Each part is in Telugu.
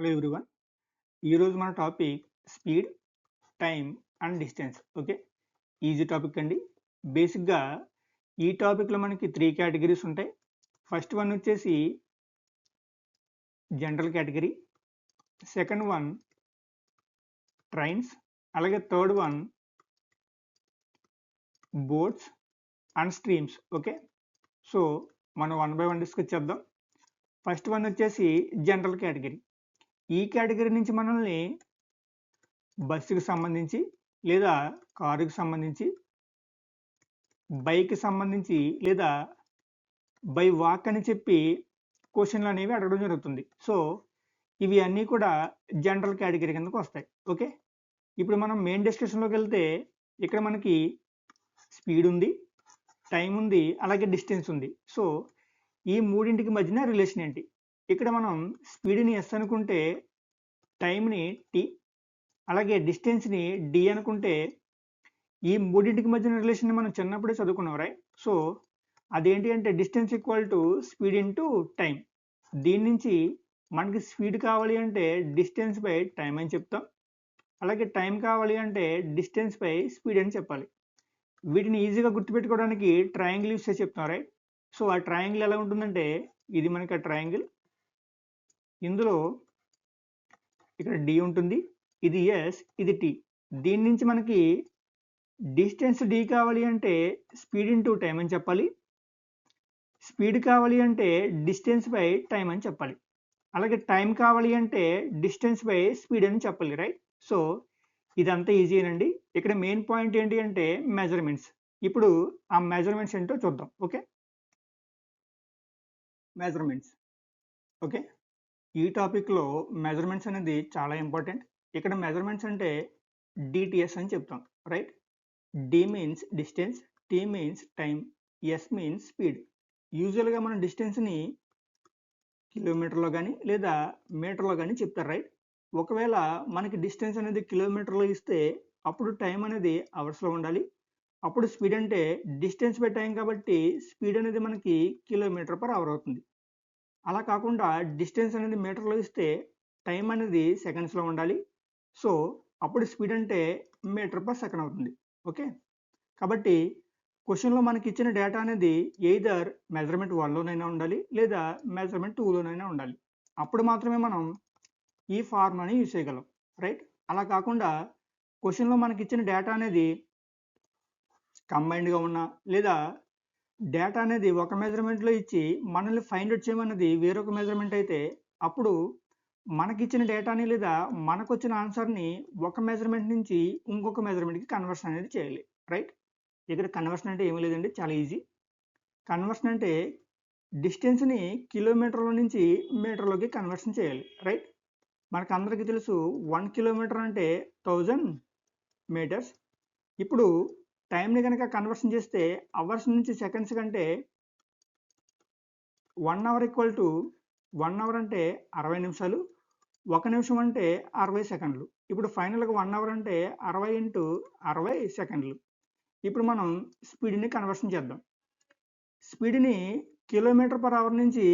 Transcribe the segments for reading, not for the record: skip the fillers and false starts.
Hello everyone. ఈరోజు మన topic speed, time and distance. Okay, easy topic అండి. బేసిక్గా ఈ టాపిక్లో మనకి 3 కేటగిరీస్ ఉంటాయి. ఫస్ట్ వన్ వచ్చేసి general category, second one trains, అలాగే third one boats and streams. Okay, so మనం 1 by 1 డిస్కస్ చేద్దాం. ఫస్ట్ వన్ వచ్చేసి జనరల్ కేటగిరీ. ఈ కేటగిరీ నుంచి మనల్ని బస్సుకి సంబంధించి లేదా కారుకి సంబంధించి, బైక్కి సంబంధించి లేదా బై వాక్ అని చెప్పి క్వశ్చన్లు అనేవి అడగడం జరుగుతుంది. సో ఇవి అన్నీ కూడా జనరల్ కేటగిరీ కిందకు వస్తాయి. ఓకే, ఇప్పుడు మనం మెయిన్ డిస్కషన్లోకి వెళ్తే ఇక్కడ మనకి స్పీడ్ ఉంది, టైం ఉంది, అలాగే డిస్టెన్స్ ఉంది. సో ఈ మూడింటికి మధ్యన రిలేషన్ ఏంటి? ఇక్కడ మనం స్పీడ్ని ఎస్ అనుకుంటే టైంని టీ, అలాగే డిస్టెన్స్ని డి అనుకుంటే ఈ మూడింటికి మధ్యన రిలేషన్ మనం చిన్నప్పుడే చదువుకున్నాం, రైట్? సో అదేంటి అంటే distance equal to speed into time. దీని నుంచి మనకి స్పీడ్ కావాలి అంటే డిస్టెన్స్ బై టైం అని చెప్తాం, అలాగే టైం కావాలి అంటే డిస్టెన్స్ బై స్పీడ్ అని చెప్పాలి. వీటిని ఈజీగా గుర్తుపెట్టుకోవడానికి ట్రయాంగిల్ యూస్ చేసి చెప్తాం, రైట్? సో ఆ ట్రయాంగిల్ ఎలా ఉంటుందంటే ఇది మనకి ఆ ట్రయాంగిల్, ఇందులో ఇక్కడ డి ఉంటుంది, ఇది ఎస్, ఇది టీ. దీని నుంచి మనకి డిస్టెన్స్ డి కావాలి అంటే స్పీడ్ ఇంటూ టైం అని చెప్పాలి, స్పీడ్ కావాలి అంటే డిస్టెన్స్ బై టైం అని చెప్పాలి, అలాగే టైం కావాలి అంటే డిస్టెన్స్ బై స్పీడ్ అని చెప్పాలి, రైట్? సో ఇదంతా ఈజీనండి. ఇక్కడ మెయిన్ పాయింట్ ఏంటి అంటే మెజర్మెంట్స్. ఇప్పుడు ఆ మెజర్మెంట్స్ ఏంటో చూద్దాం. Okay, measurements. ఓకే, ఈ టాపిక్లో మెజర్మెంట్స్ అనేది చాలా ఇంపార్టెంట్. ఇక్కడ మెజర్మెంట్స్ అంటే డిటిఎస్ అని చెప్తాం, right? D means distance, T means time, S means speed. యూజువల్గా మనం డిస్టెన్స్ని కిలోమీటర్లో కానీ లేదా మీటర్లో కానీ చెప్తారు, రైట్? ఒకవేళ మనకి డిస్టెన్స్ అనేది కిలోమీటర్లో ఇస్తే అప్పుడు టైం అనేది అవర్స్లో ఉండాలి. అప్పుడు స్పీడ్ అంటే డిస్టెన్స్ బై టైం కాబట్టి స్పీడ్ అనేది మనకి కిలోమీటర్ పర్ అవర్ అవుతుంది. అలా కాకుండా డిస్టెన్స్ అనేది మీటర్లో ఇస్తే టైం అనేది సెకండ్స్లో ఉండాలి. సో అప్పుడు స్పీడ్ అంటే మీటర్ పర్ సెకండ్ అవుతుంది. ఓకే, కాబట్టి క్వశ్చన్లో మనకి ఇచ్చిన డేటా అనేది ఎయిదర్ మెజర్మెంట్ 1లోనైనా ఉండాలి లేదా మెజర్మెంట్ 2లోనైనా ఉండాలి. అప్పుడు మాత్రమే మనం ఈ ఫార్ములాని యూజ్ చేయగలం, రైట్? అలా కాకుండా క్వశ్చన్లో మనకి ఇచ్చిన డేటా అనేది కంబైన్డ్గా ఉన్నా లేదా డేటా అనేది ఒక మెజర్మెంట్లో ఇచ్చి మనల్ని ఫైండ్ అవుట్ చేయమన్నది వేరొక మెజర్మెంట్ అయితే అప్పుడు మనకిచ్చిన డేటాని లేదా మనకు వచ్చిన ఆన్సర్ని ఒక మెజర్మెంట్ నుంచి ఇంకొక మెజర్మెంట్కి కన్వర్షన్ అనేది చేయాలి, రైట్? ఇక్కడ కన్వర్షన్ అంటే ఏమీ లేదండి, చాలా ఈజీ. కన్వర్షన్ అంటే డిస్టెన్స్ని కిలోమీటర్ల నుంచి మీటర్లోకి కన్వర్షన్ చేయాలి, రైట్? మనకు అందరికీ తెలుసు 1 కిలోమీటర్ అంటే 1000 మీటర్స్. ఇప్పుడు టైంని కనుక కన్వర్షన్ చేస్తే అవర్స్ నుంచి సెకండ్స్ కంటే 1 అవర్ ఈక్వల్ టు 1 అవర్ అంటే 60 నిమిషాలు, 1 నిమిషం అంటే 60 సెకండ్లు. ఇప్పుడు ఫైనల్గా 1 అవర్ అంటే 60 ఇంటూ 60 సెకండ్లు. ఇప్పుడు మనం స్పీడ్ని కన్వర్షన్ చేద్దాం. స్పీడ్ని కిలోమీటర్ పర్ అవర్ నుంచి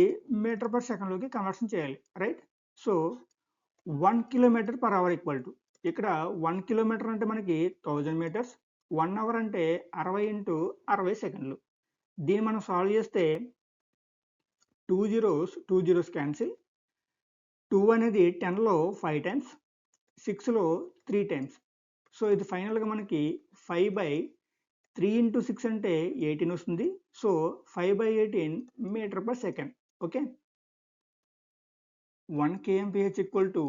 మీటర్ పర్ సెకండ్లోకి కన్వర్షన్ చేయాలి, right? So 1 kilometre per hour equal to, ఇక్కడ 1 కిలోమీటర్ అంటే మనకి 1000 మీటర్స్, 1 అవర్ అంటే 60 ఇంటూ 60 సెకండ్లు. దీన్ని మనం సాల్వ్ చేస్తే 2 జీరోస్ క్యాన్సిల్, 2 అనేది 10లో 5 టైమ్స్, 6లో 3 టైమ్స్. సో ఇది ఫైనల్గా మనకి 5/3 ఇంటూ 6 అంటే 18 వస్తుంది. So 5/18 meter per second. Okay, 1 kmph equal to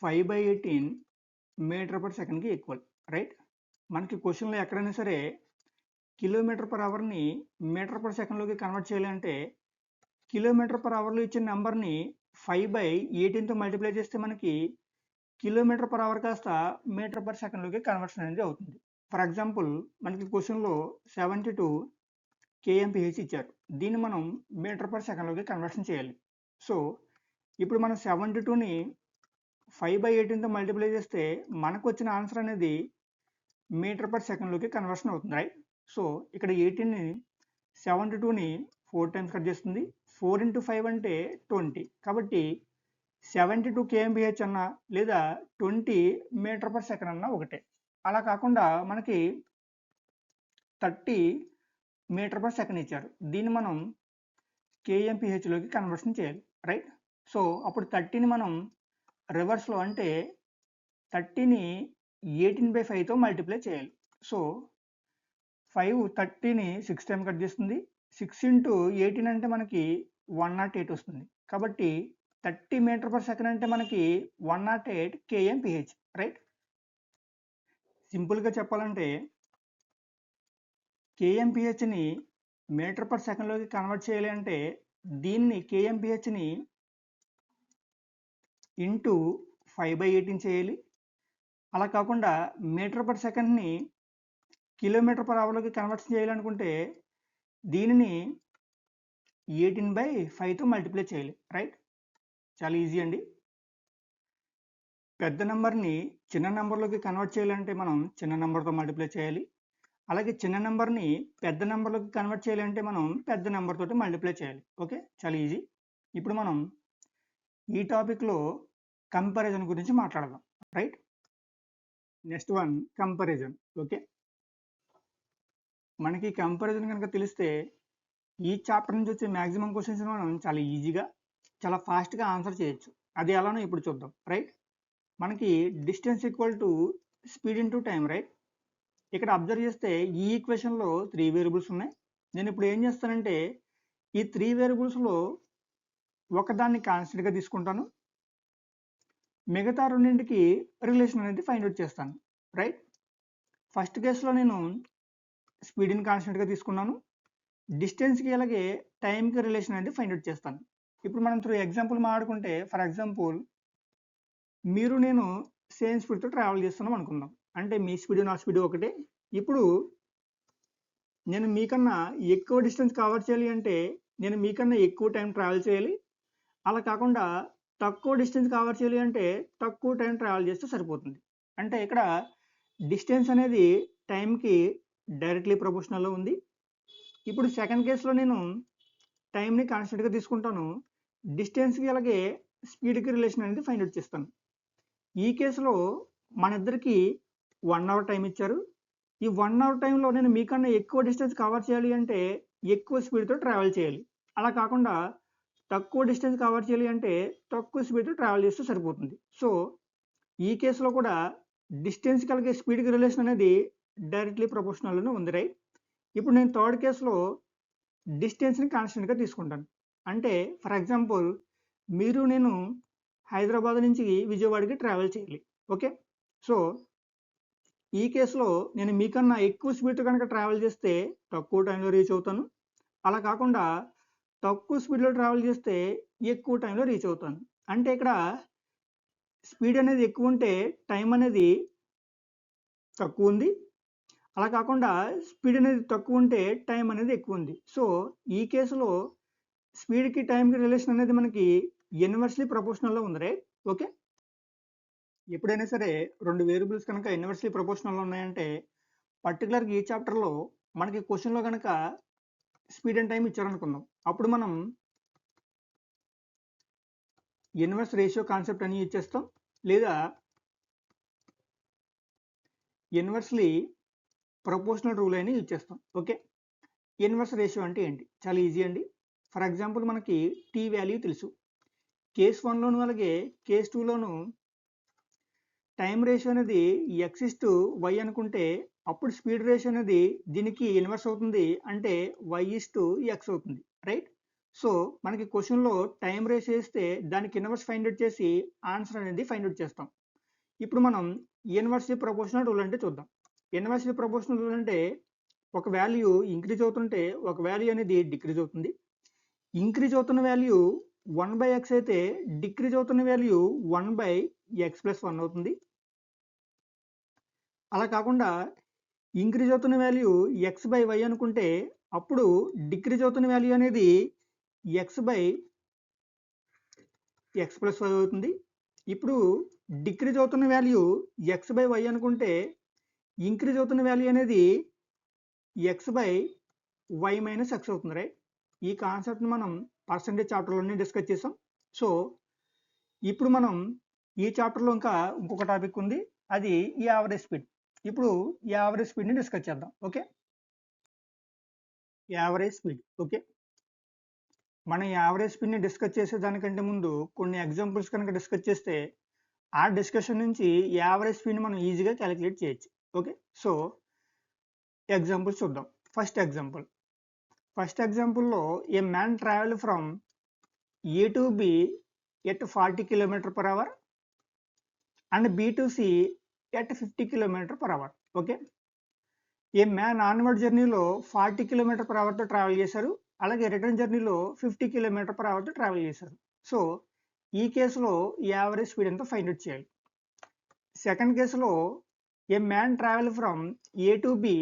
5/18 meter per సెకండ్కి ఈక్వల్, రైట్? మనకి క్వశ్చన్లో ఎక్కడైనా సరే కిలోమీటర్ పర్ అవర్ని మీటర్ పర్ సెకండ్లోకి కన్వర్ట్ చేయాలంటే కిలోమీటర్ పర్ అవర్లో ఇచ్చిన నెంబర్ని 5/18తో మల్టిప్లై చేస్తే మనకి కిలోమీటర్ పర్ అవర్ కాస్త మీటర్ పర్ సెకండ్లోకి కన్వర్షన్ అనేది అవుతుంది. ఫర్ ఎగ్జాంపుల్ మనకి క్వశ్చన్లో 72 kmph ఇచ్చారు, దీన్ని మనం మీటర్ పర్ సెకండ్లోకి కన్వర్షన్ చేయాలి. సో ఇప్పుడు మనం 72ని 5/18తో మల్టిప్లై చేస్తే మనకు వచ్చిన ఆన్సర్ అనేది మీటర్ పర్ సెకండ్లోకి కన్వర్షన్ అవుతుంది, రైట్? సో ఇక్కడ 18ని 72ని 4 టైమ్స్ కట్ చేస్తుంది, 4 into 5 అంటే 20. కాబట్టి 72 kmph అన్నా లేదా 20 మీటర్ పర్ సెకండ్ అన్నా ఒకటే. అలా కాకుండా మనకి 30 మీటర్ పర్ సెకండ్ ఇచ్చారు. దీన్ని మనం kmph కన్వర్షన్ చేయాలి, రైట్? సో అప్పుడు 30ని మనం రివర్స్లో అంటే 30ని 18/5తో మల్టిప్లై చేయాలి. సో 5 30ని 6 టైం కట్ చేస్తుంది. 6 into 18 అంటే మనకి 108 వస్తుంది. కాబట్టి 30 మీటర్ పర్ సెకండ్ అంటే మనకి 108 kmph, రైట్? సింపుల్గా చెప్పాలంటే kmphని మీటర్ పర్ సెకండ్లోకి కన్వర్ట్ చేయాలి అంటే దీన్ని kmphని ఇంటూ 5/18 చేయాలి. అలా కాకుండా మీటర్ పర్ సెకండ్ని కిలోమీటర్ పర్ అవర్లోకి కన్వర్ట్ చేయాలనుకుంటే దీనిని 18/5తో మల్టిప్లై చేయాలి, రైట్? చాలా ఈజీ అండి. పెద్ద నెంబర్ని చిన్న నెంబర్లోకి కన్వర్ట్ చేయాలంటే మనం చిన్న నెంబర్తో మల్టిప్లై చేయాలి. అలాగే చిన్న నెంబర్ని పెద్ద నెంబర్లోకి కన్వర్ట్ చేయాలంటే మనం పెద్ద నెంబర్ తోటి మల్టిప్లై చేయాలి. ఓకే, చాలా ఈజీ. ఇప్పుడు మనం ఈ టాపిక్లో కంపారిజన్ గురించి మాట్లాడదాం, right? Next one comparison. Okay, మనకి కంపారిజన్ కనుక తెలిస్తే ఈ చాప్టర్ నుంచి వచ్చే మ్యాక్సిమం క్వశ్చన్స్ మనం చాలా ఈజీగా చాలా ఫాస్ట్గా ఆన్సర్ చేయొచ్చు. అది ఎలానో ఇప్పుడు చూద్దాం, రైట్? మనకి distance equal to speed into time, right? ఇక్కడ అబ్జర్వ్ చేస్తే ఈ ఈక్వేషన్లో 3 వేరియబుల్స్ ఉన్నాయి. నేను ఇప్పుడు ఏం చేస్తానంటే ఈ 3 వేరియబుల్స్లో ఒకదాన్ని కాన్స్టెంట్గా తీసుకుంటాను, మిగతా రెండింటికి రిలేషన్ అనేది ఫైండ్ అవుట్ చేస్తాను, రైట్? ఫస్ట్ కేసులో నేను స్పీడ్ని కాన్స్టెంట్గా తీసుకున్నాను, డిస్టెన్స్కి అలాగే టైంకి రిలేషన్ అనేది ఫైండ్ అవుట్ చేస్తాను. ఇప్పుడు మనం త్రూ ఎగ్జాంపుల్ మాట్లాడుకుంటే, ఫర్ ఎగ్జాంపుల్ మీరు నేను సేమ్ స్పీడ్తో ట్రావెల్ చేస్తున్నాం అనుకుందాం. అంటే మీ స్పీడ్ నా స్పీడ్ ఒకటే. ఇప్పుడు నేను మీకన్నా ఎక్కువ డిస్టెన్స్ కవర్ చేయాలి అంటే నేను మీకన్నా ఎక్కువ టైం ట్రావెల్ చేయాలి. అలా కాకుండా తక్కువ డిస్టెన్స్ కవర్ చేయాలి అంటే తక్కువ టైం ట్రావెల్ చేస్తే సరిపోతుంది. అంటే ఇక్కడ డిస్టెన్స్ అనేది టైంకి డైరెక్ట్లీ ప్రపోర్షనల్లో ఉంది. ఇప్పుడు సెకండ్ కేసులో నేను టైంని కాన్స్టెంట్గా తీసుకుంటాను, డిస్టెన్స్కి అలాగే స్పీడ్కి రిలేషన్ అనేది ఫైండ్ అవుట్ చేస్తాను. ఈ కేసులో మన ఇద్దరికి 1 అవర్ టైం ఇచ్చారు. ఈ 1 అవర్ టైంలో నేను మీకన్నా ఎక్కువ డిస్టెన్స్ కవర్ చేయాలి అంటే ఎక్కువ స్పీడ్తో ట్రావెల్ చేయాలి. అలా కాకుండా తక్కువ డిస్టెన్స్ కవర్ చేయాలి అంటే తక్కువ స్పీడ్తో ట్రావెల్ చేస్తే సరిపోతుంది. సో ఈ కేసులో కూడా డిస్టెన్స్ కలిగే స్పీడ్కి రిలేషన్ అనేది డైరెక్ట్లీ ప్రపోర్షనల్లోనే ఉంది, రైట్? ఇప్పుడు నేను థర్డ్ కేసులో డిస్టెన్స్ని కాన్స్టెంట్గా తీసుకుంటాను. అంటే ఫర్ ఎగ్జాంపుల్ మీరు నేను హైదరాబాద్ నుంచి విజయవాడకి ట్రావెల్ చేయాలి. ఓకే, సో ఈ కేసులో నేను మీకన్నా ఎక్కువ స్పీడ్ కనుక ట్రావెల్ చేస్తే తక్కువ టైంలో రీచ్ అవుతాను. అలా కాకుండా తక్కువ స్పీడ్లో ట్రావెల్ చేస్తే ఎక్కువ టైంలో రీచ్ అవుతాను. అంటే ఇక్కడ స్పీడ్ అనేది ఎక్కువ ఉంటే టైం అనేది తక్కువ ఉంది, అలా కాకుండా స్పీడ్ అనేది తక్కువ ఉంటే టైం అనేది ఎక్కువ ఉంది. సో ఈ కేసులో స్పీడ్కి టైంకి రిలేషన్ అనేది మనకి ఇన్వర్స్లీ ప్రపోర్షనల్లో ఉంది, రైట్? ఓకే, ఎప్పుడైనా సరే రెండు వేరియబుల్స్ కనుక ఇన్వర్స్లీ ప్రపోర్షనల్లో ఉన్నాయంటే పర్టికులర్గా ఈ చాప్టర్లో మనకి క్వశ్చన్లో కనుక స్పీడ్ అండ్ టైం ఇచ్చారనుకుందాం, అప్పుడు మనం ఇన్వర్స్ రేషియో కాన్సెప్ట్ అని యూజ్ చేస్తాం, లేదా ఇన్వర్స్లీ ప్రపోర్షనల్ రూల్ అని యూజ్ చేస్తాం. ఓకే, ఇన్వర్స్ రేషియో అంటే ఏంటి? చాలా ఈజీ అండి. ఫర్ ఎగ్జాంపుల్ మనకి టీ వాల్యూ తెలుసు, కేస్ 1లోను అలాగే కేస్ 2లోను టైం రేషియో అనేది x/y అనుకుంటే అప్పుడు స్పీడ్ రేషియో అనేది దీనికి ఇన్వర్స్ అవుతుంది, అంటే y/x అవుతుంది, రైట్? సో మనకి క్వశ్చన్లో టైం రేషియో ఇస్తే దానికి ఇన్వర్స్ ఫైండ్ అవుట్ చేసి ఆన్సర్ అనేది ఫైండ్ అవుట్ చేస్తాం. ఇప్పుడు మనం ఇన్వర్స్లీ ప్రపోర్షనల్ రూల్ అంటే చూద్దాం. ఇన్వర్స్లీ ప్రపోర్షనల్ రూల్ అంటే ఒక వాల్యూ ఇంక్రీజ్ అవుతుంటే ఒక వాల్యూ అనేది డిక్రీజ్ అవుతుంది. ఇంక్రీజ్ అవుతున్న వాల్యూ 1/x అయితే డిక్రీజ్ అవుతున్న వాల్యూ 1/x+1 అవుతుంది. అలా కాకుండా ఇంక్రీజ్ అవుతున్న వాల్యూ x/y అనుకుంటే అప్పుడు డిక్రీజ్ అవుతున్న వాల్యూ అనేది x/x+y అవుతుంది. ఇప్పుడు డిక్రీజ్ అవుతున్న వాల్యూ x/y అనుకుంటే ఇంక్రీజ్ అవుతున్న వాల్యూ అనేది x/y - x అవుతుంది, రైట్? ఈ కాన్సెప్ట్ని మనం పర్సంటేజ్ చాప్టర్లోనే డిస్కస్ చేసాం. సో ఇప్పుడు మనం ఈ చాప్టర్లో ఇంకొక టాపిక్ ఉంది, అది యావరేజ్ స్పీడ్. ఇప్పుడు యావరేజ్ స్పీడ్ని డిస్కస్ చేద్దాం. Okay, average speed. ఓకే, మనం యావరేజ్ స్పీడ్ని డిస్కస్ చేసే దానికంటే ముందు కొన్ని ఎగ్జాంపుల్స్ కనుక డిస్కస్ చేస్తే ఆ డిస్కషన్ నుంచి యావరేజ్ స్పీడ్ని మనం ఈజీగా క్యాలిక్యులేట్ చేయొచ్చు. ఓకే, సో ఎగ్జాంపుల్స్ చూద్దాం. ఫస్ట్ ఎగ్జాంపుల్లో a man travel from A to B at 40 km/h and B to C at 50 km/h. Okay, a man onward జర్నీలో 40 km/hతో ట్రావెల్ చేశారు, అలాగే రిటర్న్ జర్నీలో 50 km/hతో ట్రావెల్ చేశారు. సో ఈ కేసులో యావరేజ్ స్పీడ్ ఎంత ఫైండ్ అవుట్ చేయాలి. సెకండ్ కేసులో a man travel from A to B,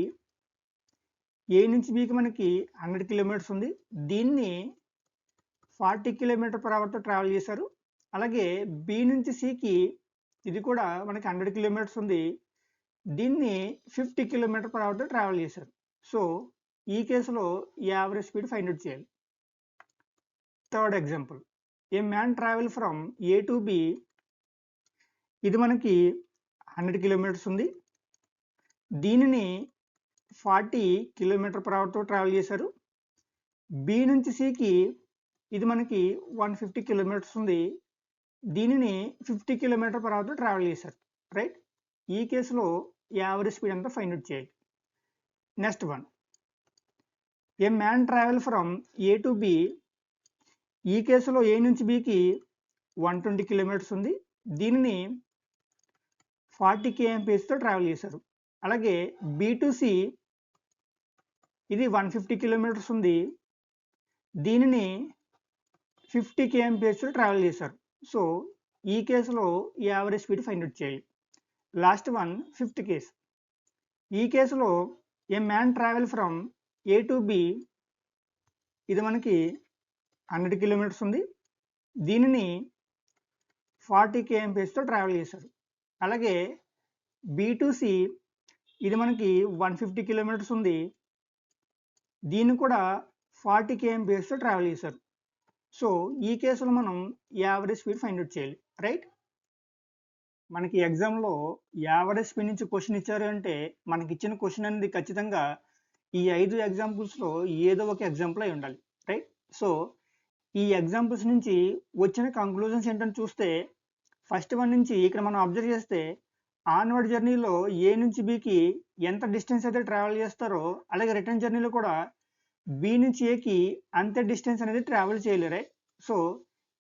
A నుంచి బికి మనకి 100 km ఉంది, దీన్ని 40 km/hతో ట్రావెల్ చేశారు, అలాగే బి నుంచి సికి ఇది కూడా మనకి 100 km ఉంది, దీన్ని 50 km/hతో ట్రావెల్ చేశారు. సో ఈ కేసులో యావరేజ్ స్పీడ్ ఫైండ్ అవుట్ చేయాలి. Third example, A man travel from A to B, ఇది మనకి 100 km ఉంది, దీనిని 40 km/hతో ట్రావెల్ చేశారు, బి నుంచి సికి ఇది మనకి 150 km ఉంది, దీనిని 50 km/hతో ట్రావెల్ చేశారు. రైట్, ఈ కేసులో యావరేజ్ స్పీడ్ అంతా ఫైండ్ అవుట్ చేయాలి. Next one, A man travel from A to B, ఈ కేసులో ఏ నుంచి బికి 120 km ఉంది, దీనిని 40 km/hతో ట్రావెల్ చేశారు, అలాగే బి టు సి ఇది 150 km ఉంది, దీనిని 50 km/hతో ట్రావెల్ చేశారు. సో ఈ కేసులో యావరేజ్ స్పీడ్ ఫైండ్ అవుట్ చేయాలి. Last one, fifth case. ఈ కేసులో a man travel from A to B, ఇది మనకి 100 km ఉంది, దీనిని 40 km/hతో ట్రావెల్ చేశారు, అలాగే బి టు సి ఇది మనకి 150 km ఉంది, దీన్ని కూడా 40 km/hతో ట్రావెల్ చేశారు. సో ఈ కేసులో మనం యావరేజ్ స్పీడ్ ఫైండ్ అవుట్ చేయాలి. రైట్, మనకి ఎగ్జామ్లో యావరేజ్ స్పీడ్ నుంచి క్వశ్చన్ ఇచ్చారు అంటే మనకి ఇచ్చిన క్వశ్చన్ అనేది ఖచ్చితంగా ఈ 5 ఎగ్జాంపుల్స్లో ఏదో ఒక ఎగ్జాంపుల్ అయి ఉండాలి. రైట్, సో ఈ ఎగ్జాంపుల్స్ నుంచి వచ్చిన కంక్లూజన్స్ ఏంటని చూస్తే, ఫస్ట్ వన్ నుంచి ఇక్కడ మనం అబ్జర్వ్ చేస్తే ఆన్వర్డ్ జర్నీలో ఏ నుంచి బికి ఎంత డిస్టెన్స్ అయితే ట్రావెల్ చేస్తారో, అలాగే రిటర్న్ జర్నీలో కూడా బి నుంచి ఏకి అంతే డిస్టెన్స్ అనేది ట్రావెల్ చేయలేరు. రైట్, సో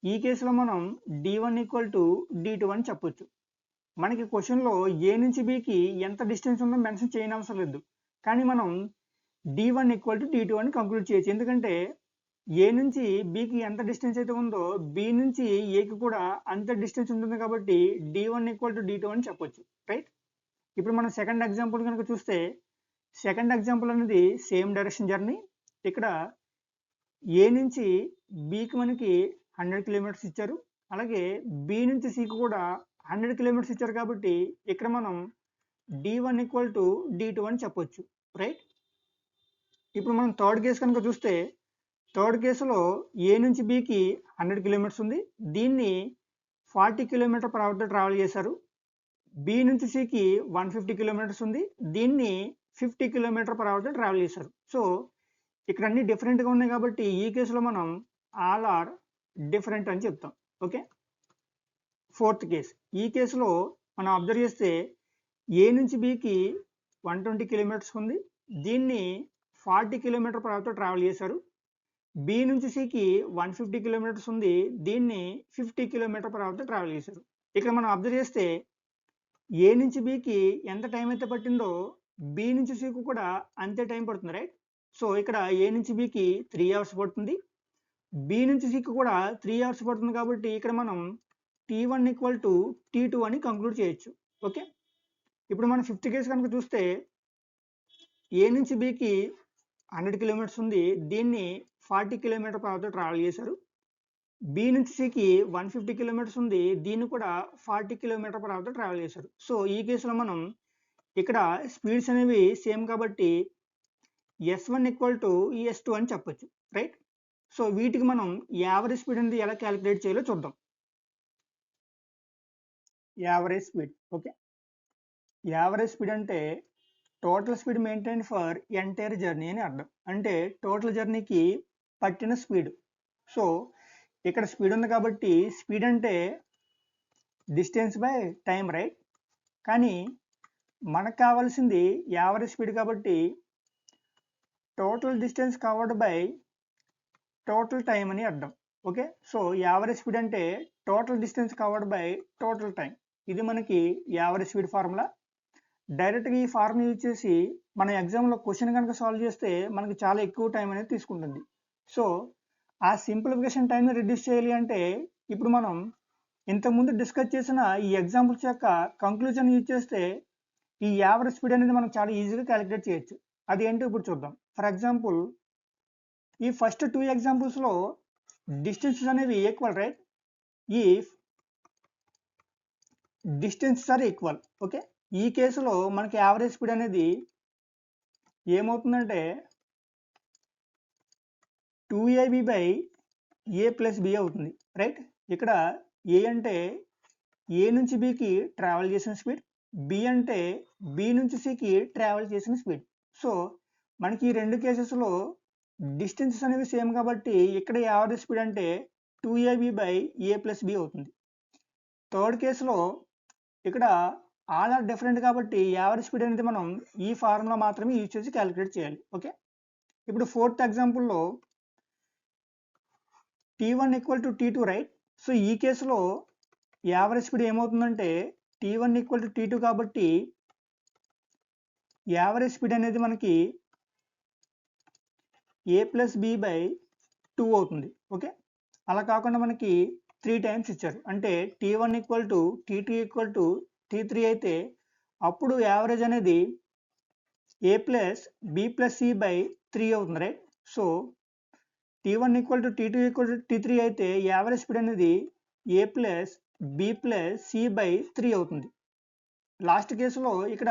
ఈ కేసులో మనం d1 = d2 అని చెప్పొచ్చు. మనకి క్వశ్చన్లో ఏ నుంచి బికి ఎంత డిస్టెన్స్ ఉందో మెన్షన్ చేయని అవసరం లేదు, కానీ మనం d1 = d2 అని కంక్లూడ్ చేయొచ్చు. ఎందుకంటే ఏ నుంచి బికి ఎంత డిస్టెన్స్ అయితే ఉందో బి నుంచి ఏకి కూడా అంత డిస్టెన్స్ ఉంటుంది, కాబట్టి d1 = d2 అని చెప్పొచ్చు. రైట్, ఇప్పుడు మనం సెకండ్ ఎగ్జాంపుల్ కనుక చూస్తే, సెకండ్ ఎగ్జాంపుల్ అనేది సేమ్ డైరెక్షన్ జర్నీ. ఇక్కడ ఏ నుంచి బికి మనకి 100 km ఇచ్చారు, అలాగే బి నుంచి సికి కూడా 100 km ఇచ్చారు, కాబట్టి ఇక్కడ మనం d1 = d2 అని చెప్పొచ్చు. రైట్, ఇప్పుడు మనం థర్డ్ కేసు కనుక చూస్తే, థర్డ్ కేసులో ఏ నుంచి బికి 100 km ఉంది, దీన్ని 40 km/hతో ట్రావెల్ చేశారు, బి నుంచి సికి 150 km ఉంది, దీన్ని 50 km/hతో ట్రావెల్ చేశారు. సో ఇక్కడ అన్ని డిఫరెంట్గా ఉన్నాయి, కాబట్టి ఈ కేసులో మనం ఆల్ ఆర్ డిఫరెంట్ అని చెప్తాం. Okay, fourth case. ఈ కేసులో మనం అబ్జర్వ్ చేస్తే ఏ నుంచి బికి 120 km ఉంది, దీన్ని 40 km/hతో ట్రావెల్ చేశారు, బి నుంచి సికి 150 km ఉంది, దీన్ని 50 km/hతో ట్రావెల్ చేశారు. ఇక్కడ మనం అబ్జర్వ్ చేస్తే ఏ నుంచి బికి ఎంత టైం అయితే పట్టిందో బి నుంచి సికి కూడా అంతే టైం పడుతుంది. రైట్, సో ఇక్కడ ఏ నుంచి బికి 3 hours పడుతుంది, బి నుంచి సికి కూడా 3 hours పడుతుంది, కాబట్టి ఇక్కడ మనం t1 = t2 అని కంక్లూడ్ చేయొచ్చు. ఓకే, ఇప్పుడు మనం ఫిఫ్త్ కేసు కనుక చూస్తే, ఏ నుంచి బికి 100 km ఉంది, దీన్ని 40 km/hతో ట్రావెల్ చేశారు, బి నుంచి సికి 150 km ఉంది, దీన్ని కూడా 40 km/hతో ట్రావెల్ చేశారు. సో ఈ కేసులో మనం ఇక్కడ స్పీడ్స్ అనేవి సేమ్, కాబట్టి s1 = s2 అని చెప్పొచ్చు. రైట్, సో వీటికి మనం యావరేజ్ స్పీడ్ అనేది ఎలా క్యాలిక్యులేట్ చేయాలో చూద్దాం. Average speed. Okay, average speed అంటే total speed maintain for entire journey అని అర్థం. అంటే టోటల్ జర్నీకి పట్టిన స్పీడ్. సో ఇక్కడ స్పీడ్ ఉంది కాబట్టి స్పీడ్ అంటే డిస్టెన్స్ బై టైం, రైట్? కానీ మనకు కావాల్సింది యావరేజ్ స్పీడ్ కాబట్టి total distance covered by total time అని అర్థం. ఓకే, సో యావరేజ్ స్పీడ్ అంటే total distance covered by total time. ఇది మనకి యావరేజ్ స్పీడ్ ఫార్ములా. డైరెక్ట్గా ఈ ఫార్ములా యూజ్ చేసి మన ఎగ్జామ్లో క్వశ్చన్ కనుక సాల్వ్ చేస్తే మనకి చాలా ఎక్కువ టైం అనేది తీసుకుంటుంది. సో ఆ సింప్లిఫికేషన్ టైంని రిడ్యూస్ చేయాలి అంటే ఇప్పుడు మనం ఇంతకుముందు డిస్కస్ చేసిన ఈ ఎగ్జాంపుల్స్ యొక్క కంక్లూజన్ యూజ్ చేస్తే ఈ యావరేజ్ స్పీడ్ అనేది మనం చాలా ఈజీగా క్యాలిక్యులేట్ చేయొచ్చు. అది ఏంటో ఇప్పుడు చూద్దాం. ఫర్ ఎగ్జాంపుల్ ఈ ఫస్ట్ 2 ఎగ్జాంపుల్స్లో డిస్టెన్సెస్ అనేవి equal, right? If distances are equal. Okay, ఈ కేసులో మనకి యావరేజ్ స్పీడ్ అనేది ఏమవుతుందంటే 2ab by a plus b అవుతుంది, రైట్? ఇక్కడ ఏ అంటే ఏ నుంచి బికి ట్రావెల్ చేసిన స్పీడ్, బి అంటే బి నుంచి సికి ట్రావెల్ చేసిన స్పీడ్. సో మనకి ఈ రెండు కేసెస్లో డిస్టెన్సెస్ అనేవి సేమ్ కాబట్టి ఇక్కడ యావరేజ్ స్పీడ్ అంటే 2ab by a plus b అవుతుంది. థర్డ్ కేసులో ఇక్కడ ఆల్ ఆర్ డిఫరెంట్ కాబట్టి యావరేజ్ స్పీడ్ అనేది మనం ఈ ఫార్ములా మాత్రమే యూజ్ చేసి క్యాలిక్యులేట్ చేయాలి. ఓకే, ఇప్పుడు ఫోర్త్ ఎగ్జాంపుల్లో t1 equal to t2, right? So ఈ కేసులో యావరేజ్ స్పీడ్ ఏమవుతుందంటే t1 ఈక్వల్ టు t2 కాబట్టి యావరేజ్ స్పీడ్ అనేది మనకి a ప్లస్ b బై 2 అవుతుంది. ఓకే, అలా కాకుండా మనకి 3 టైమ్స్ ఇచ్చారు. అంటే t1 equal to t2 equal to t3 అయితే అప్పుడు యావరేజ్ అనేది a plus b plus c by 3 అవుతుంది, right? So t1 equal to t2 equal to t3 అయితే యావరేజ్ స్పీడ్ అనేది a plus b plus c by 3 అవుతుంది. లాస్ట్ కేసులో ఇక్కడ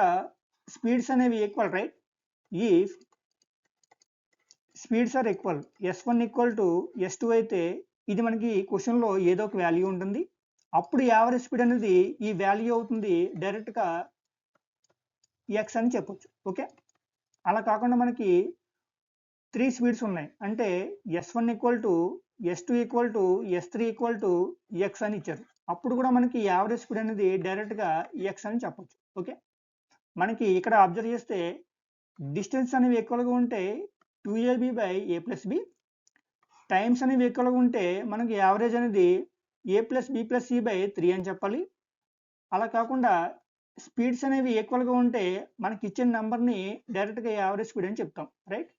స్పీడ్స్ అనేవి equal, right? If speeds are equal, s1 equal to s2 అయితే ఇది మనకి క్వశ్చన్లో ఏదో ఒక వాల్యూ ఉంటుంది. అప్పుడు యావరేజ్ స్పీడ్ అనేది ఈ వాల్యూ అవుతుంది, డైరెక్ట్గా x అని చెప్పొచ్చు. ఓకే, అలా కాకుండా మనకి 3 స్పీడ్స్ ఉన్నాయి. అంటే s1 equal to s2 equal to s3 equal to x అని ఇచ్చారు. అప్పుడు కూడా మనకి యావరేజ్ స్పీడ్ అనేది డైరెక్ట్గా x అని చెప్పొచ్చు. ఓకే, మనకి ఇక్కడ అబ్జర్వ్ చేస్తే డిస్టెన్స్ అనేవి ఈక్వల్గా ఉంటే 2ab by a plus b, times అనేవి ఈక్వల్గా ఉంటే మనకి యావరేజ్ అనేది a plus b plus c by 3 అని చెప్పాలి. అలా కాకుండా స్పీడ్స్ అనేవి ఈక్వల్గా ఉంటే మనకి ఇచ్చిన నెంబర్ని డైరెక్ట్గా యావరేజ్ స్పీడ్ అని చెప్తాం, రైట్?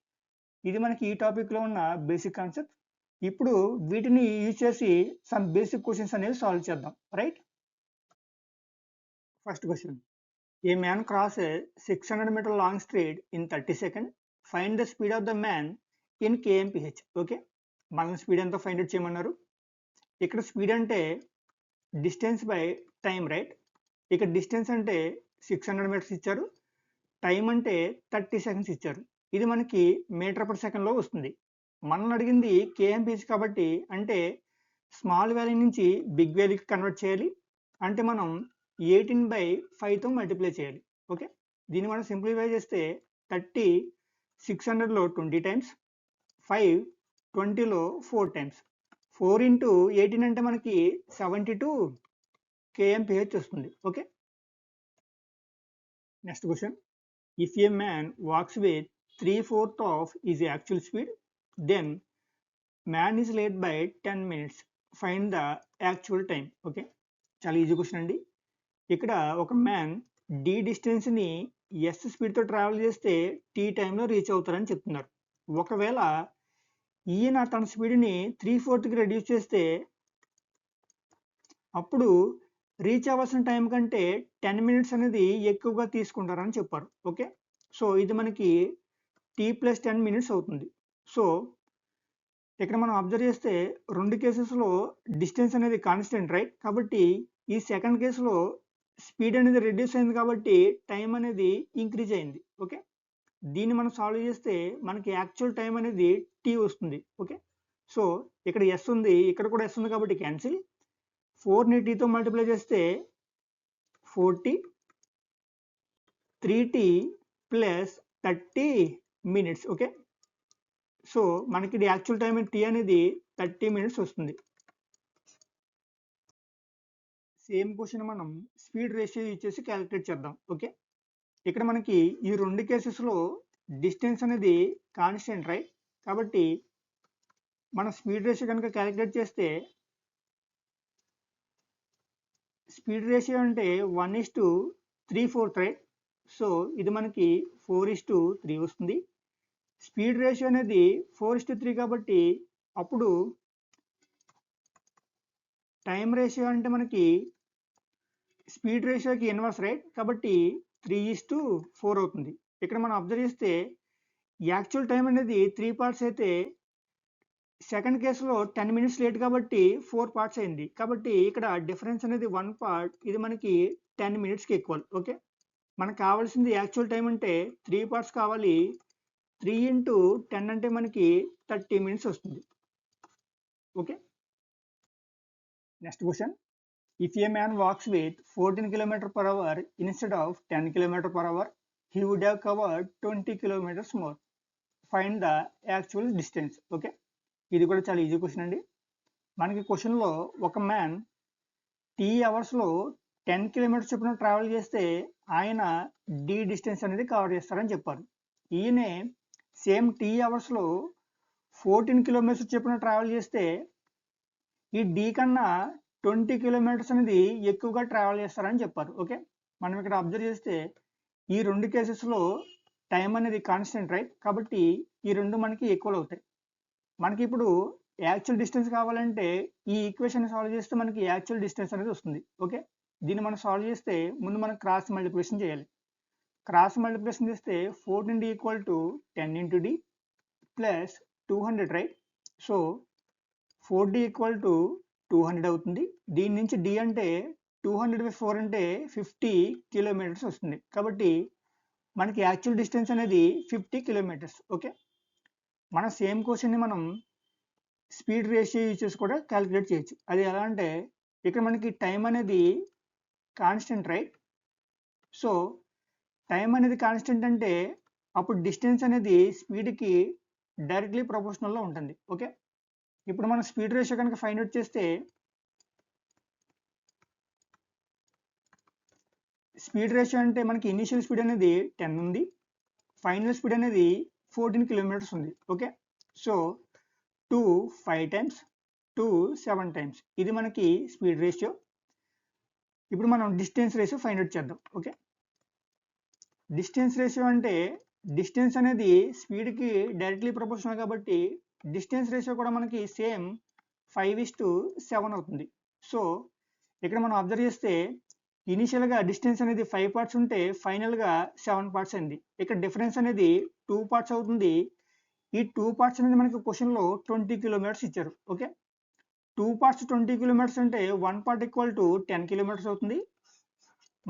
ఇది మనకి ఈ టాపిక్లో ఉన్న బేసిక్ కాన్సెప్ట్. ఇప్పుడు వీటిని యూజ్ చేసి సమ్ బేసిక్ క్వశ్చన్స్ అనేవి సాల్వ్ చేద్దాం, right? First question, a man cross 600 metre long street in 30 second, find the speed of the man in kmph. Okay, మనం స్పీడ్ ఎంతో ఫైండ్ అవుట్ చేయమన్నారు. ఇక్కడ స్పీడ్ అంటే డిస్టెన్స్ బై టైం, రైట్? ఇక్కడ డిస్టెన్స్ అంటే 600 మీటర్స్ ఇచ్చారు, టైం అంటే 30 సెకండ్స్ ఇచ్చారు. ఇది మనకి మీటర్ పర్ సెకండ్లో వస్తుంది. మనం అడిగింది kmph కాబట్టి అంటే స్మాల్ వాల్యూ నుంచి బిగ్ వాల్యూకి కన్వర్ట్ చేయాలి. అంటే మనం 18/5తో మల్టిప్లై చేయాలి. ఓకే, దీన్ని మనం సింప్లిఫై చేస్తే 30 600లో 20 టైమ్స్, 5 20లో 4 టైమ్స్, 4 ఇంటూ 18 అంటే మనకి 72 kmph వస్తుంది. Okay, next question, if A man walks with 3/4 of his actual speed, then man is late by 10 minutes. Find the actual time. Okay, చాలా ఈజీ క్వశ్చన్ అండి. ఇక్కడ ఒక మ్యాన్ d డిస్టెన్స్ని s స్పీడ్తో ట్రావెల్ చేస్తే t టైంలో రీచ్ అవుతారని చెప్తున్నారు. ఒకవేళ ఈయన తన స్పీడ్ని 3/4కి రెడ్యూస్ చేస్తే అప్పుడు రీచ్ అవ్వాల్సిన టైం కంటే 10 మినిట్స్ అనేది ఎక్కువగా తీసుకుంటారని చెప్పారు. ఓకే, సో ఇది మనకి t ప్లస్ 10 మినిట్స్ అవుతుంది. సో ఇక్కడ మనం అబ్జర్వ్ చేస్తే రెండు కేసెస్లో డిస్టెన్స్ అనేది కాన్స్టెంట్, రైట్? కాబట్టి ఈ సెకండ్ కేసులో స్పీడ్ అనేది రెడ్యూస్ అయింది కాబట్టి టైం అనేది ఇంక్రీజ్ అయింది. ఓకే, దీన్ని మనం సాల్వ్ చేస్తే మనకి యాక్చువల్ టైం అనేది t వస్తుంది. ఓకే, సో ఇక్కడ ఎస్ ఉంది, ఇక్కడ కూడా ఎస్ ఉంది కాబట్టి క్యాన్సిల్. 4ని టీతో మల్టిప్లై చేస్తే 40, 3t plus 30 minutes. Okay, so మనకి ఇది యాక్చువల్ టైం టీ అనేది 30 మినిట్స్ వస్తుంది. సేమ్ క్వశ్చన్ మనం స్పీడ్ రేషియో యూజ్ చేసి క్యాలిక్యులేట్ చేద్దాం. ఓకే, ఇక్కడ మనకి ఈ రెండు కేసెస్లో డిస్టెన్స్ అనేది కాన్స్టెంట్, రైట్? కాబట్టి మనం స్పీడ్ రేషియో కనుక క్యాలిక్యులేట్ చేస్తే స్పీడ్ రేషియో అంటే 1:3/4, రైట్? సో ఇది మనకి 4:3 వస్తుంది. స్పీడ్ రేషియో అనేది 4:3 కాబట్టి అప్పుడు టైం రేషియో అంటే మనకి స్పీడ్ రేషియోకి ఇన్వర్స్, రైట్? కాబట్టి 3:4 అవుతుంది. ఇక్కడ మనం అబ్జర్వ్ చేస్తే యాక్చువల్ టైం అనేది 3 పార్ట్స్ అయితే సెకండ్ కేసులో 10 మినిట్స్ లేట్ కాబట్టి 4 పార్ట్స్ అయింది. కాబట్టి ఇక్కడ డిఫరెన్స్ అనేది 1 పార్ట్, ఇది మనకి 10 మినిట్స్కి ఈక్వల్. ఓకే, మనకు కావాల్సింది యాక్చువల్ టైం అంటే 3 పార్ట్స్ కావాలి. 3 × 10 అంటే మనకి 30 మినిట్స్ వస్తుంది. Okay, next question. If a man walks with 14 km/h instead of 10 km/h, he would have covered 20 kilometers more. Find the actual distance. Okay, ఇది కూడా చాలా ఈజీ క్వశ్చన్ అండి. మనకి క్వశ్చన్లో ఒక మ్యాన్ టీ అవర్స్లో 10 కిలోమీటర్స్ చొప్పున ట్రావెల్ చేస్తే ఆయన డి డిస్టెన్స్ అనేది కవర్ చేస్తారని చెప్పారు. ఈయనే సేమ్ టీ అవర్స్లో 14 కిలోమీటర్స్ చొప్పున ట్రావెల్ చేస్తే ఈ డి కన్నా 20 కిలోమీటర్స్ అనేది ఎక్కువగా ట్రావెల్ చేస్తారని చెప్పారు. ఓకే, మనం ఇక్కడ అబ్జర్వ్ చేస్తే ఈ రెండు కేసెస్లో టైం అనేది కాన్స్టెంట్, రైట్? కాబట్టి ఈ రెండు మనకి ఈక్వల్ అవుతాయి. మనకి ఇప్పుడు యాక్చువల్ డిస్టెన్స్ కావాలంటే ఈ ఈక్వేషన్ సాల్వ్ చేస్తే మనకి యాక్చువల్ డిస్టెన్స్ అనేది వస్తుంది. ఓకే, దీన్ని మనం సాల్వ్ చేస్తే ముందు మనం క్రాస్ మల్టిప్లికేషన్ చేయాలి. క్రాస్ మల్టిప్లికేషన్ చేస్తే 14d = 10 × d plus 200, right? So 4d = 200 అవుతుంది. దీని నుంచి d అంటే 200/4 అంటే 50 కిలోమీటర్స్ వస్తుంది. కాబట్టి మనకి యాక్చువల్ డిస్టెన్స్ అనేది 50 కిలోమీటర్స్. ఓకే, మన సేమ్ క్వశ్చన్ని మనం స్పీడ్ రేషియో యూజ్ చేసి కూడా క్యాలిక్యులేట్ చేయొచ్చు. అది ఎలా అంటే ఇక్కడ మనకి టైం అనేది కాన్స్టెంట్, రైట్? సో టైం అనేది కాన్స్టెంట్ అంటే అప్పుడు డిస్టెన్స్ అనేది స్పీడ్కి డైరెక్ట్లీ ప్రపోర్షనల్లో ఉంటుంది. ఓకే, ఇప్పుడు మనం స్పీడ్ రేషియో కనుక ఫైండ్ అవుట్ చేస్తే స్పీడ్ రేషియో అంటే మనకి ఇనిషియల్ స్పీడ్ అనేది 10 ఉంది, ఫైనల్ స్పీడ్ అనేది 14 కిలోమీటర్స్ ఉంది. ఓకే, సో 2 5 టైమ్స్, 2 7 టైమ్స్, ఇది మనకి స్పీడ్ రేషియో. ఇప్పుడు మనం డిస్టెన్స్ రేషియో ఫైండ్ అవుట్ చేద్దాం. ఓకే, డిస్టెన్స్ రేషియో అంటే డిస్టెన్స్ అనేది స్పీడ్కి డైరెక్ట్లీ ప్రపోర్షనల్ కాబట్టి డిస్టెన్స్ రేషియో కూడా మనకి సేమ్ 5:7 అవుతుంది. సో ఇక్కడ మనం అబ్జర్వ్ చేస్తే ఇనిషియల్గా డిస్టెన్స్ అనేది 5 పార్ట్స్ ఉంటే ఫైనల్గా 7 పార్ట్స్ అయింది. ఇక్కడ డిఫరెన్స్ అనేది 2 పార్ట్స్ అవుతుంది. ఈ 2 పార్ట్స్ అనేది మనకి క్వశ్చన్లో 20 కిలోమీటర్స్ ఇచ్చారు. ఓకే, 2 పార్ట్స్ 20 కిలోమీటర్స్ అంటే 1 పార్ట్ = 10 కిలోమీటర్స్ అవుతుంది.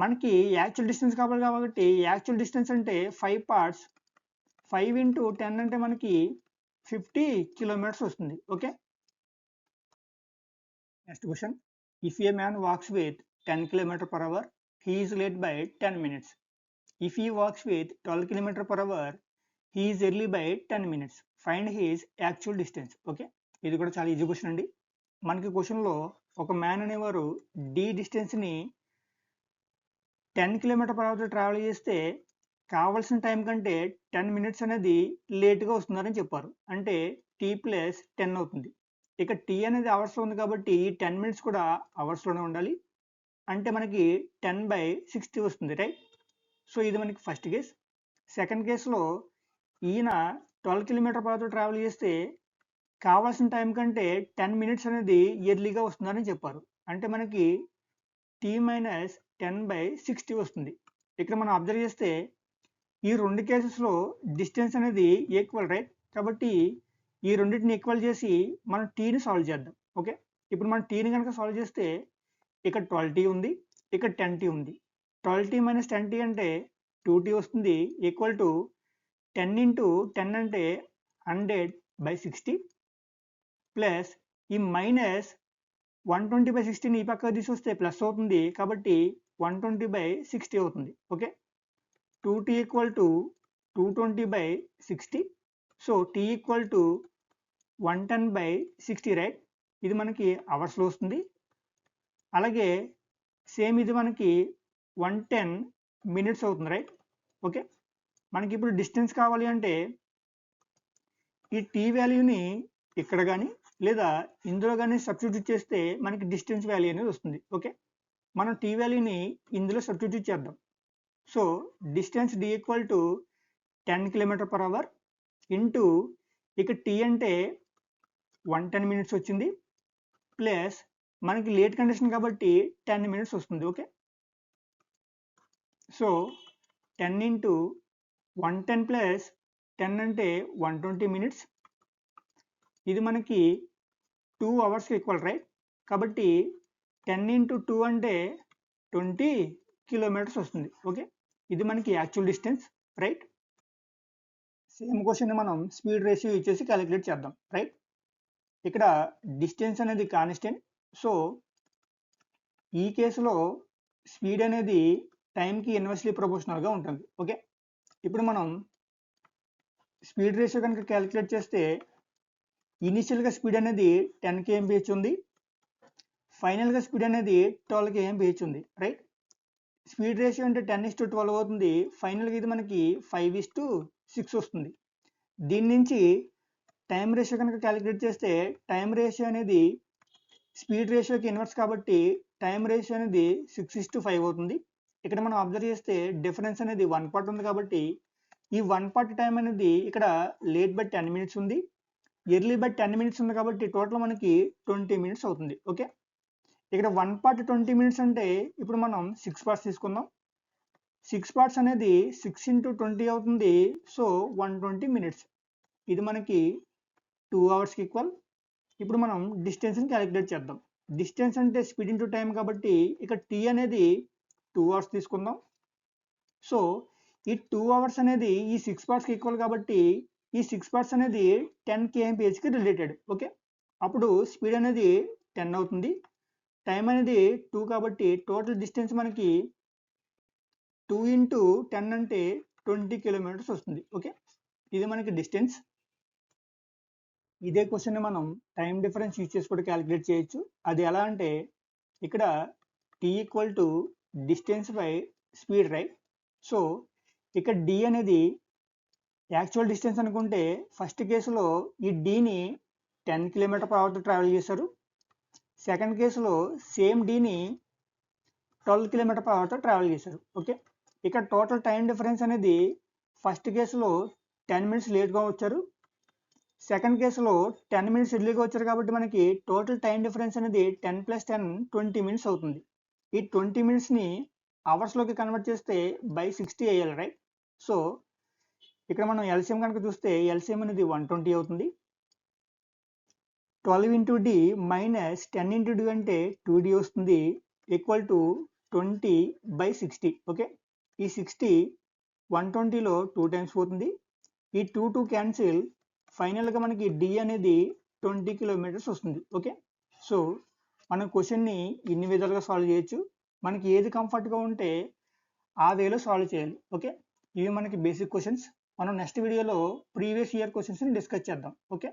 మనకి యాక్చువల్ డిస్టెన్స్ కావాలి కాబట్టి యాక్చువల్ డిస్టెన్స్ అంటే 5 పార్ట్స్, 5 × 10 అంటే మనకి 50 కిలోమీటర్స్ వస్తుంది. Okay, next question. If a man walks with 10 km/h, he is late by 10 minutes. If he walks with 12 km/h, he is early by 10 minutes. Find his actual distance. Okay, ఇది కూడా చాలా ఈజీ క్వశ్చన్ అండి. మనకి క్వశ్చన్లో ఒక మ్యాన్ అనేవారు డి డిస్టెన్స్ని 10 km/h ట్రావెల్ చేస్తే కావాల్సిన టైం కంటే 10 మినిట్స్ అనేది లేట్గా వస్తున్నారని చెప్పారు. అంటే t + 10 అవుతుంది. ఇక t అనేది అవర్స్లో ఉంది కాబట్టి ఈ 10 మినిట్స్ కూడా అవర్స్లోనే ఉండాలి. అంటే మనకి 10/60 వస్తుంది, రైట్? సో ఇది మనకి ఫస్ట్ కేస్. సెకండ్ కేసులో ఈయన 12 km/h ట్రావెల్ చేస్తే కావాల్సిన టైం కంటే 10 మినిట్స్ అనేది ఎర్లీగా వస్తుందని చెప్పారు. అంటే మనకి t - 10/60 వస్తుంది. ఇక్కడ మనం అబ్జర్వ్ చేస్తే ఈ రెండు కేసెస్లో డిస్టెన్స్ అనేది ఈక్వల్, రైట్? కాబట్టి ఈ రెండింటిని ఈక్వల్ చేసి మనం టీని సాల్వ్ చేద్దాం. ఓకే, ఇప్పుడు మనం టీని కనుక సాల్వ్ చేస్తే ఇక్కడ 12t ఉంది, ఇక్కడ 10t ఉంది. 12t - 10t అంటే 2t వస్తుంది, ఈక్వల్ టు 10 × 10 అంటే 100/60 ప్లస్ ఈ మైనస్ 120/60 ఈ పక్క తీసుకొస్తే ప్లస్ అవుతుంది కాబట్టి 120/60 అవుతుంది. Okay, 2t equal to 220/60. So t equal to 110/60 right. ఇది మనకి అవర్స్లో వస్తుంది. అలాగే సేమ్ ఇది మనకి 110 మినిట్స్ అవుతుంది రైట్. ఓకే, మనకి ఇప్పుడు డిస్టెన్స్ కావాలి అంటే ఈ టీ వాల్యూని ఇక్కడ కానీ లేదా ఇందులో కానీ సబ్స్టిట్యూట్ చేస్తే మనకి డిస్టెన్స్ వాల్యూ అనేది వస్తుంది. ఓకే, మనం టీ వాల్యూని ఇందులో సబ్స్టిట్యూట్ చేద్దాం. So distance D equal to 10 km/h into ఇక టీ అంటే 110 మినిట్స్ వచ్చింది ప్లస్ మనకి లేట్ కండిషన్ కాబట్టి 10 మినిట్స్ వస్తుంది. ఓకే, సో 10 ఇంటూ 110 ప్లస్ 10 అంటే 120 మినిట్స్. ఇది మనకి 2 అవర్స్కి ఈక్వల్ రైట్. కాబట్టి 10 ఇంటూ 2 అంటే 20 కిలోమీటర్స్ వస్తుంది. ఓకే, ఇది మనకి actual distance right. Same question మనం స్పీడ్ రేషియో ఇచ్చేసి క్యాలిక్యులేట్ చేద్దాం రైట్. ఇక్కడ డిస్టెన్స్ అనేది కాన్స్టెంట్. సో ఈ కేసులో స్పీడ్ అనేది టైంకి ఇన్వర్స్లీ ప్రపోర్షనల్గా ఉంటుంది. ఓకే, ఇప్పుడు మనం స్పీడ్ రేషియో కనుక క్యాలిక్యులేట్ చేస్తే ఇనిషియల్గా స్పీడ్ అనేది 10 kmph ఉంది, ఫైనల్గా స్పీడ్ అనేది 12 kmph ఉంది రైట్. స్పీడ్ రేషియో అంటే 10:12 అవుతుంది. ఫైనల్గా ఇది మనకి 5:6 వస్తుంది. దీని నుంచి టైం రేషియో కనుక క్యాలిక్యులేట్ చేస్తే టైం రేషియో అనేది స్పీడ్ రేషియోకి ఇన్వర్స్ కాబట్టి టైం రేషియో అనేది 6:5 అవుతుంది. ఇక్కడ మనం అబ్జర్వ్ చేస్తే డిఫరెన్స్ అనేది 1 part ఉంది కాబట్టి ఈ 1 part టైం అనేది ఇక్కడ లేట్ బై 10 మినిట్స్ ఉంది, ఎర్లీ బై 10 మినిట్స్ ఉంది కాబట్టి టోటల్ మనకి 20 మినిట్స్ అవుతుంది. ఓకే, ఇక్కడ 1 part 20 మినిట్స్ అంటే ఇప్పుడు మనం 6 parts తీసుకుందాం. 6 parts అనేది 6 into 20 అవుతుంది. So 120 minutes. ఇది మనకి 2 అవర్స్కి ఈక్వల్. ఇప్పుడు మనం డిస్టెన్స్ని క్యాలిక్యులేట్ చేద్దాం. డిస్టెన్స్ అంటే స్పీడ్ ఇంటూ టైం కాబట్టి ఇక్కడ టీ అనేది 2 అవర్స్ తీసుకుందాం. సో ఈ 2 అవర్స్ అనేది ఈ 6 partsకి ఈక్వల్ కాబట్టి ఈ 6 parts అనేది 10 kmphకి రిలేటెడ్. ఓకే, అప్పుడు స్పీడ్ అనేది 10 అవుతుంది, టైం అనేది 2 కాబట్టి టోటల్ డిస్టెన్స్ మనకి 2 into 10 అంటే 20 కిలోమీటర్స్ వస్తుంది. ఓకే, ఇది మనకి డిస్టెన్స్. ఇదే క్వశ్చన్ మనం టైం డిఫరెన్స్ యూజ్ చేసి కూడా క్యాలిక్యులేట్ చేయొచ్చు. అది ఎలా అంటే ఇక్కడ T equal to distance by speed right. So ఇక్కడ డి అనేది యాక్చువల్ డిస్టెన్స్ అనుకుంటే ఫస్ట్ కేసులో ఈ డీని 10 km/h ట్రావెల్ చేశారు. సెకండ్ కేసులో సేమ్ డీని 12 km/h ట్రావెల్ చేశారు. ఓకే, ఇక్కడ టోటల్ టైం డిఫరెన్స్ అనేది ఫస్ట్ కేసులో 10 మినిట్స్ లేట్గా వచ్చారు, సెకండ్ కేసులో 10 మినిట్స్ ఎర్లీగా వచ్చారు కాబట్టి మనకి టోటల్ టైం డిఫరెన్స్ అనేది 10 + 10 20 మినిట్స్ అవుతుంది. ఈ 20 మినిట్స్ని అవర్స్లోకి కన్వర్ట్ చేస్తే బై 60 వేయాలి రైట్. సో ఇక్కడ మనం ఎల్సిఎం కనుక చూస్తే ఎల్సిఎం అనేది 120 అవుతుంది. 12 into d minus 10 into d అంటే 2d వస్తుంది ఈక్వల్ టు 20/60. ఓకే, ఈ 60 120లో 2 టైమ్స్ పోతుంది, ఈ 2 క్యాన్సిల్, ఫైనల్గా మనకి డి అనేది 20 కిలోమీటర్స్ వస్తుంది. ఓకే, సో మనం క్వశ్చన్ని ఇన్ని విధాలుగా సాల్వ్ చేయొచ్చు. మనకి ఏది కంఫర్ట్గా ఉంటే ఆ వేలో సాల్వ్ చేయాలి. ఓకే, ఇవి మనకి బేసిక్ క్వశ్చన్స్. మనం నెక్స్ట్ వీడియోలో ప్రీవియస్ ఇయర్ క్వశ్చన్స్ని డిస్కస్ చేద్దాం. ఓకే.